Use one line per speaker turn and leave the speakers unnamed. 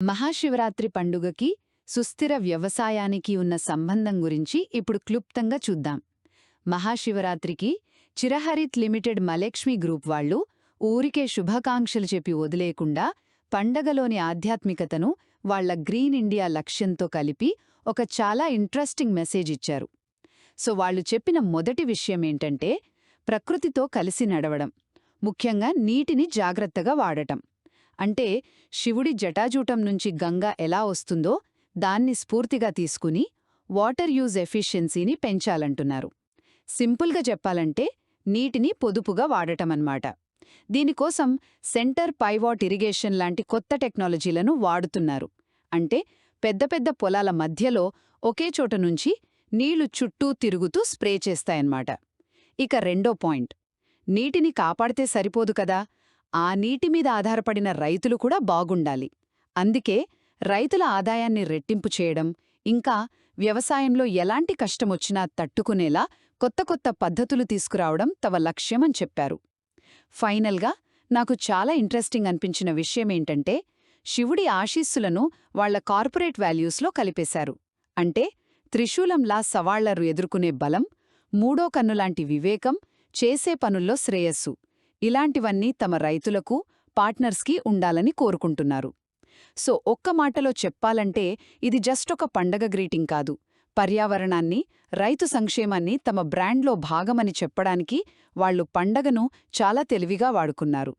మహాశివరాత్రి పండుగకి సుస్థిర వ్యవసాయానికి ఉన్న సంబంధం గురించి ఇప్పుడు క్లుప్తంగా చూద్దాం. మహాశివరాత్రికి చిరహరిత్ లిమిటెడ్ మలక్ష్మి గ్రూప్ వాళ్ళు ఊరికే శుభాకాంక్షలు చెప్పి వదిలేకుండా పండగలోని ఆధ్యాత్మికతను వాళ్ల గ్రీన్ ఇండియా లక్ష్యంతో కలిపి ఒక చాలా ఇంట్రెస్టింగ్ మెసేజ్ ఇచ్చారు. సో వాళ్ళు చెప్పిన మొదటి విషయమేంటంటే ప్రకృతితో కలిసి నడవడం, ముఖ్యంగా నీటిని జాగ్రత్తగా వాడటం. అంటే శివుడి జటాజూటం నుంచి గంగ ఎలా వస్తుందో దాన్ని స్ఫూర్తిగా తీసుకుని వాటర్ యూజ్ ఎఫిషియన్సీని పెంచాలంటున్నారు. సింపుల్గా చెప్పాలంటే నీటిని పొదుపుగా వాడటమన్నమాట. దీనికోసం సెంటర్ పైవాట్ ఇరిగేషన్ లాంటి కొత్త టెక్నాలజీలను వాడుతున్నారు. అంటే పెద్ద పెద్ద పొలాల మధ్యలో ఒకే చోట నుంచి నీళ్లు చుట్టూ తిరుగుతూ స్ప్రే చేస్తాయన్నమాట. ఇక రెండో పాయింట్, నీటిని కాపాడితే సరిపోదు కదా, ఆ నీటిమీద ఆధారపడిన రైతులు కూడా బాగుండాలి. అందుకే రైతుల ఆదాయాన్ని రెట్టింపు చేయడం, ఇంకా వ్యవసాయంలో ఎలాంటి కష్టమొచ్చినా తట్టుకునేలా కొత్త కొత్త పద్ధతులు తీసుకురావడం తమ లక్ష్యమని చెప్పారు. ఫైనల్గా నాకు చాలా ఇంట్రెస్టింగ్ అనిపించిన విషయమేంటంటే శివుడి ఆశీస్సులను వాళ్ల కార్పొరేట్ వాల్యూస్లో కలిపేశారు. అంటే త్రిశూలంలా సవాళ్లను ఎదుర్కొనే బలం, మూడో కన్నులాంటి వివేకం, చేసే పనుల్లో శ్రేయస్సు, ఇలాంటివన్నీ తమ రైతులకు, పార్ట్నర్స్కి ఉండాలని కోరుకుంటున్నారు. సో ఒక్క మాటలో చెప్పాలంటే ఇది జస్ట్ ఒక పండగ గ్రీటింగ్ కాదు, పర్యావరణాన్ని, రైతు సంక్షేమాన్ని తమ బ్రాండ్లో భాగమని చెప్పడానికి వాళ్లు పండగను చాలా తెలివిగా వాడుకున్నారు.